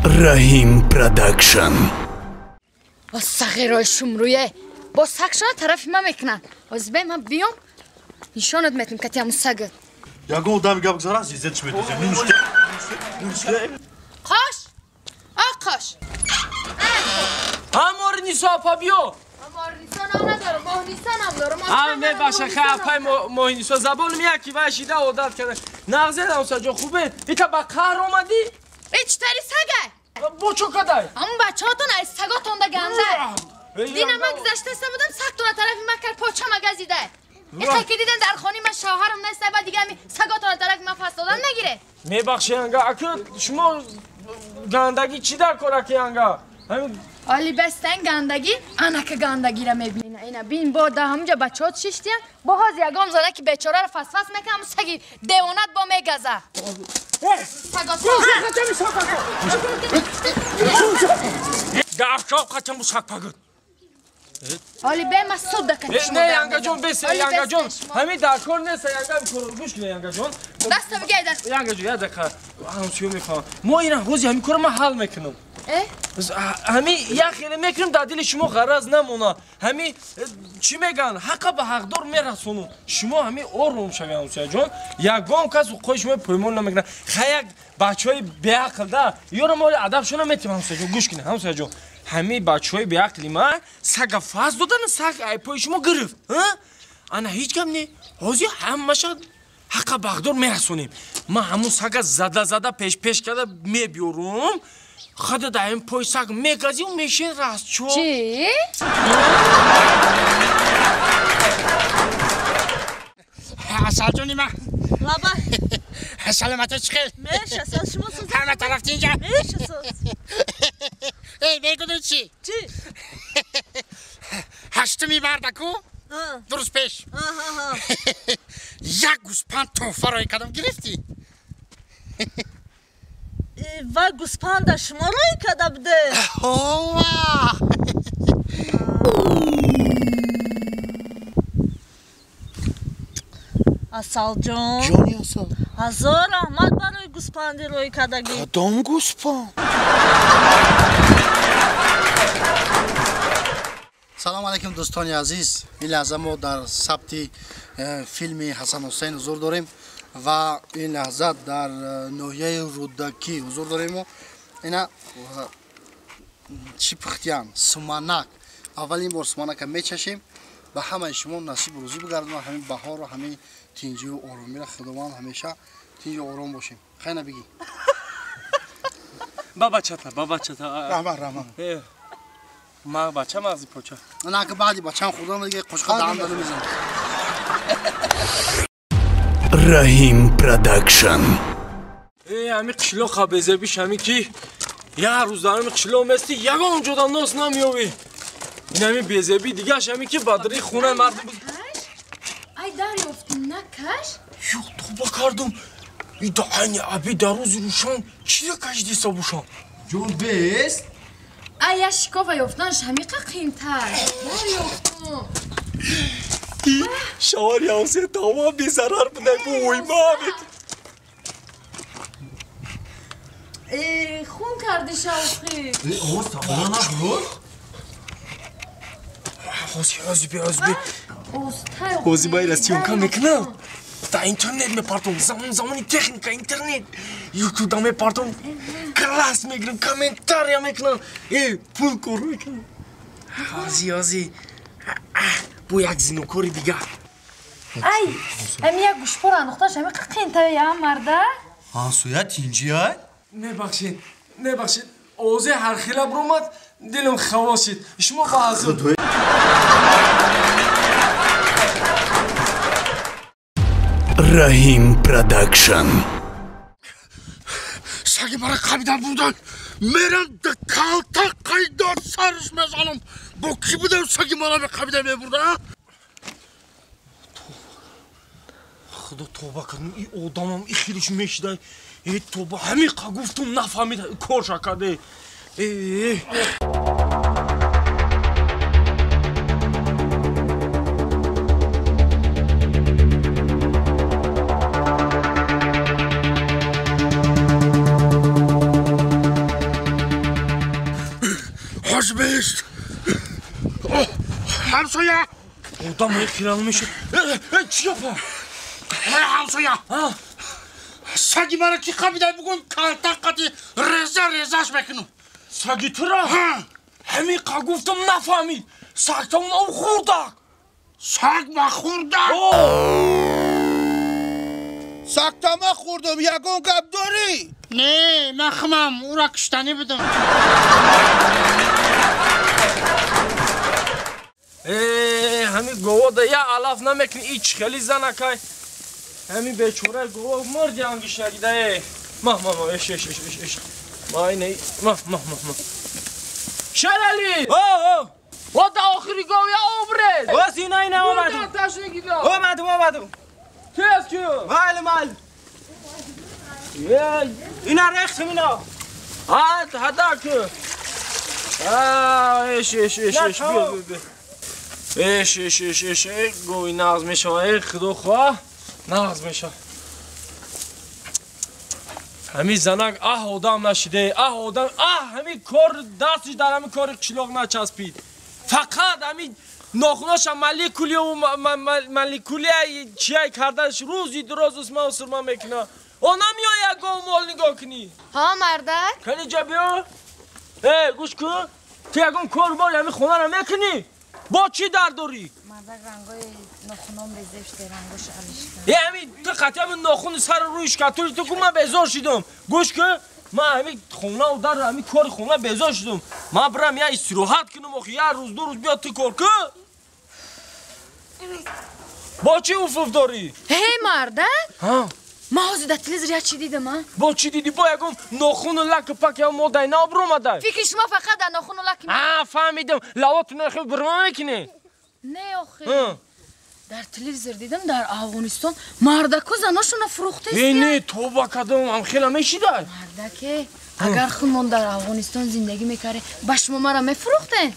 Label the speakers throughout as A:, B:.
A: Rahim Production.
B: با سغیرای شمرویه با سگشان طرفی من میکنن از بیم من بیام نشانت میتیم که تیم سگت
C: یاگو دام گاب گذارا زیاد چی میتونی نمیشه
B: قاش آقاش
D: همار نیسا پا بیو
B: همار نیسا ندارم ماه نیسا هم دارم
D: همه باشه خواهی ماه نیسا زبان میاکی وشیده عادت کرده نغزه دامسا جا خوبه ایتا با قهر اومدی؟
B: ایچ تری سگه
D: با چو کدای؟
B: همون بچه هاتون از سگاتون ده گنده دینا من گذشته سه بودم سگتون طرفی من کرد پاچه مگزیده ایتا که دیدن در خانی من شوهرم نسته بعد دیگه همی سگاتون طرفی من فست دادن نگیره
D: میبخشی انگا اکر شما گندگی چی در کرکی انگا؟
B: حالی بستن گندگی انا که گندگی را میبینه اینا بین با ده همونجا بچه ها چشتیم با هاز یگام زنه که بیچاره را فس میکنم سگی دیوانت با میگزه
D: گرشاب قچم بو سگ پاگد
B: حالی به من سود دکت
D: نه ینگا جون بسه ینگا جون همین در کار نیست ینگا میکنم گوش کنه ینگا جون
B: دست بگیدن
D: ینگا جون یه دقیقه همسیو میفهم ما اینا روزی همین کارو من حل میکنم همین یک خیلی میکنم در دل شما غرض نمونه همین چی میگن حق به حقدار میرسونم شما همین آروم شوید همسایه جون یگان کس خود شما پیمان نمیکنه خیلی بچهای بیعقل ده یارو مال ادبشون میتونم همسایه جون گوش کنه همسایه جون همین بچهای بیعقلی من سگ فاز دادن سگ پای شما گرفت انا هیچ کم نی حاضی همش حق به حقدار میرسونیم من همون سگ زده پیش کرده میبیارم خدا دایم پای سگ میگزی و میشین راست چو
B: چی؟
E: اصل جونی من
F: بابا
E: سلامت چخیر
F: مرش اساس شما سوز
E: همه طرف اینجا
F: مرش اساس
E: ای بگو چی؟
F: چی؟
E: هشتمی بردکو درست پیش یک گوسپند توفه رای کدام گرفتی
F: و گوسپند شما رای کده بده اصل جان
E: جانی اصل
F: هزار احمد برای گوسپندی روی کدگی
E: کدام گوسپند سلام علیکم دوستان عزیز این لحظه ما در ثبت فیلم حسن حسین حضور داریم و این لحظه در ناحیه رودکی حضور داریم اینا چی پختیان سمانک اولین بار سمانک میچشیم و همه شما نصیب روزی بگردن همین بهار و همین تینجی و آرامی را خداوند همیشه تینجی و آرام باشیم خیلی بگی
D: بابا چتا
E: رحمه
D: ما بچه مغزی پاچه
E: نه که بعدی بچه هم خدا دیگه قشقه دهم داده میزنم
A: Rahim Production.
D: همین قشلو خبزه بیش همین که یه روز دارم قشلو مستی یگان اونجا ناس نمیوی این همین بیزبی دیگه همین که بدری خونه مرد بود
B: ای دریافتی نکش؟
D: یو تو بکردم این دا اینی ابی در روز روشان چی دا کش دیسا بوشان
C: جون بیست
B: ای اشکاف یافتنش همیقه قیمتر دریافتم
D: شوار یاوسه تمام بیزرار بوده بوی ما
B: خون کردی شوخی
C: اوه تمام نخور
D: حوزی بی حوزی باید رستیون کم میکنم تا اینترنت میپارتم زمانی تکنیکا اینترنت یوتیوب دا میپارتم کلاس میگیرم کامنتاریا میکنم پول کار میکنم حوزی بو یک زینوکوری دیگه
B: ای همی یک گوشپار انداختاش همی قیمتر یا مرده
C: سویا تینجی های
D: نبخشید اوزه هر خیلی برومد دلم خواسید شما با حضور
A: Rahim Production.
E: سگی برای قبیدن بودن میرن دکالتا قیدار سرش میزنم با کی بودم سگی مرا به قبیدن میبردن
D: خدا توبه کنم این آدمم این خیلیش میشیدن توبه همین گفتم نفهمید کار شکرده
E: باش بهشت همسایه
D: Odam kiralamış. Çi yapar?
E: همسایه سگی مرا کی خوابیده بگم کالتا قطی رزاش بکنم
D: Sagi tıra. Hemi qaguftum nafamid. Saktam o khurdak.
E: سگ ما خوردم
G: ساکتما خوردم یکون کب داری
E: نه نخمم او را کشتنی بدم
D: Hemi gova da ya alaf namekin iç khali zanakay. Hemi beçora gova mor jangishna gide. Mah eş. Vay ne? Mah. Şerali. Oh. O da ahiri gov ya obrez.
H: O sinayna
D: اومدم تاشو گیدا
H: اومدم
D: کیست کیو
H: مال اینا رختم اینا
D: هدا که اش گوی نغز میشه خدو خواه نغز میشه همین زنگ آدم نشده آدم همین کار دستش در همین کار کشلوغ نچسبید فقط همین ناخوناش ملیکولی و ملیکولی چیای کردنش روزی دراز اسمه و سرما میکنه اونا میای گو مال نگاه کنی
B: ها مردک
D: کنی جا بیا گوش کن تو یکم کار باری همین خونه رو میکنی با چی در داری؟
B: مردک رنگای ناخونام بزشته رنگاش علیشته
D: همین تو قطعه به ناخون سر رویش کتوری تو که من بزار شدم گوش کن من همین خونه و در همین کار خونه بزار شدم من برم یه استراحت کنم و یه روز دو روز بیاد تو کار کن با چی اوفوف داری؟
B: هی مردک
D: ها
B: ما حاضر در تلویزیون چی دیدم ها؟
D: با چی دیدی با یکم ناخون و لک پک یا مادای ناب رو مدای
B: فکر شما فقط در ناخون و لک
D: فهمیدم لواتون رو خیلی برما میکنه
B: نه آخه در تلویزیون دیدم در افغانستان مردکا زناشون فروخته
D: نه تو با کدوم هم خیلی میشیده
B: مردکه اگر خودمون در افغانستان زندگی میکره به شما مرا میفروختن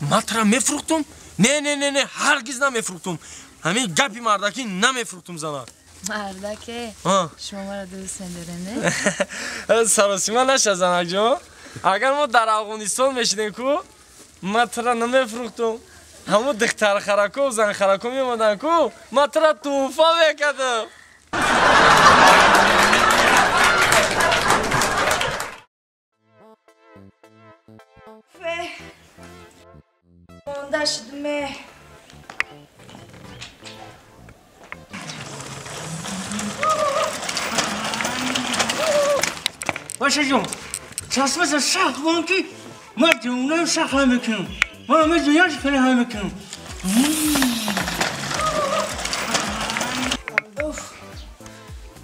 D: ما ترا میفروختم نه هرگز نمیفروختم همین گپی مردکی نمیفروختم زنا
B: مردکه شما مرا دوست نداره نه
D: سراسیما نشه زنک جان اگر ما در افغانستان میشیدیم کو ما ترا نمیفروختم همون دختر خرکو و زن خرکو میمادن کو ما ترا توفا میکردم
I: مانده شدمه
H: باشه جون چشمه شخ بان که من جونه شخ هم میکنم من همه دنیاش کنه هم میکنم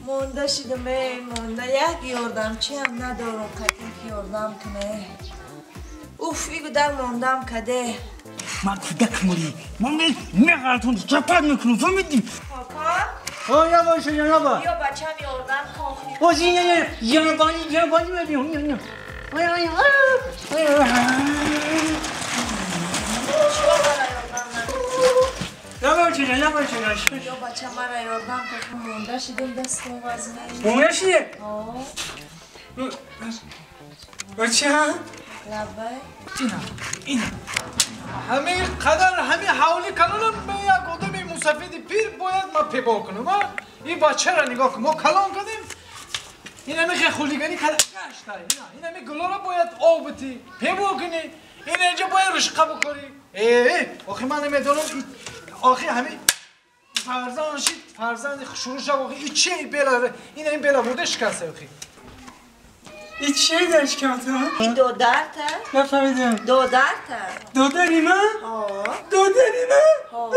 I: مانده شدمه مانده یک یاردم چی هم ندارم قطعی که یاردم کنه اوف ایگو در ماندم کده
H: من کودک موری من میغلطون چپت میکنم فهمیدی
I: پاپا
H: یا باشه یا با
I: یا بچه هم یاردم کافی
H: بازی یا بانی ببین یا
I: بچه مرا یاردم که مانده شدم دستم وزنه
H: مونده شده؟ بچه ها؟
I: لبه
J: همین قدر همین حوالی کلانم به یک آدم مسافد پیر باید ما پیدا کنم این بچه را نگاه کنم ما کلان کردیم این همین خیلی خولیگانی کده گشته این همین گلا را باید آب بتی پیدا کنی این اینجا باید رشقه بکاری آخی من نمیدونم آخی همین فرزند شید فرزند شروع شد آخی این چیه این بیلا بوده شکسته آخی
H: این چیه داشت کمتا؟
I: این دو درته؟
H: نفهمیدم
I: دو درته
H: دو داری من؟ دو داری من؟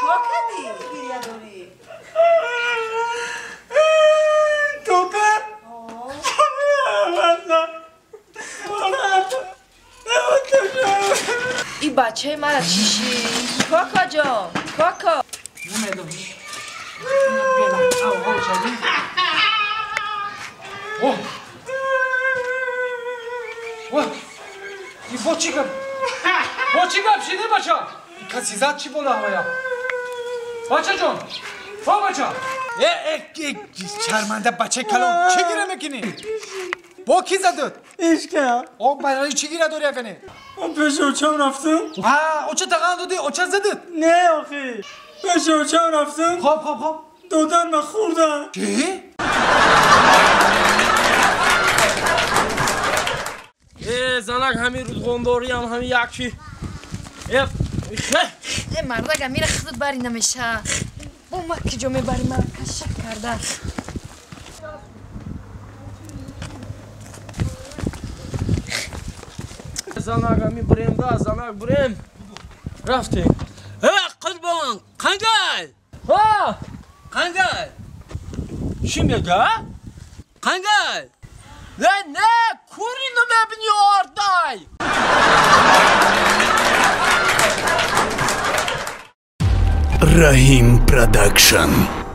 I: چو کدی؟ گریه داری؟
H: تو پر؟
I: این بچه مرا چیشی؟ کاکا جان کاکا
J: نمیدونم بیلا آو شدی این با چی گپ شده بچه؟ کسی زد چی بالا هوایا؟ بچه جان بچه شرمنده بچه کلان چی گیره میکنی؟ با کی زدت؟
H: عشقه
J: او برای چی گیره داری کنی؟
H: اون پیش اوچم رفتم
J: او چه تقان دادی؟ او چه زدت؟
H: نه آخی پیش اوچم رفتم
J: خب
H: دادن من خوردم
J: چی؟
D: زنک همین رودخونداری هم همین یکی
B: مرده میره خودت بری نمیشه با ما که جا میبری من کشک کرده
D: زنک همین بریم ده زنک بریم رفتیم
H: قلبان قنگل
D: قنگل چی میگه؟
H: قنگل
D: نه کوری نمیبینی آردای
A: Rahim Production.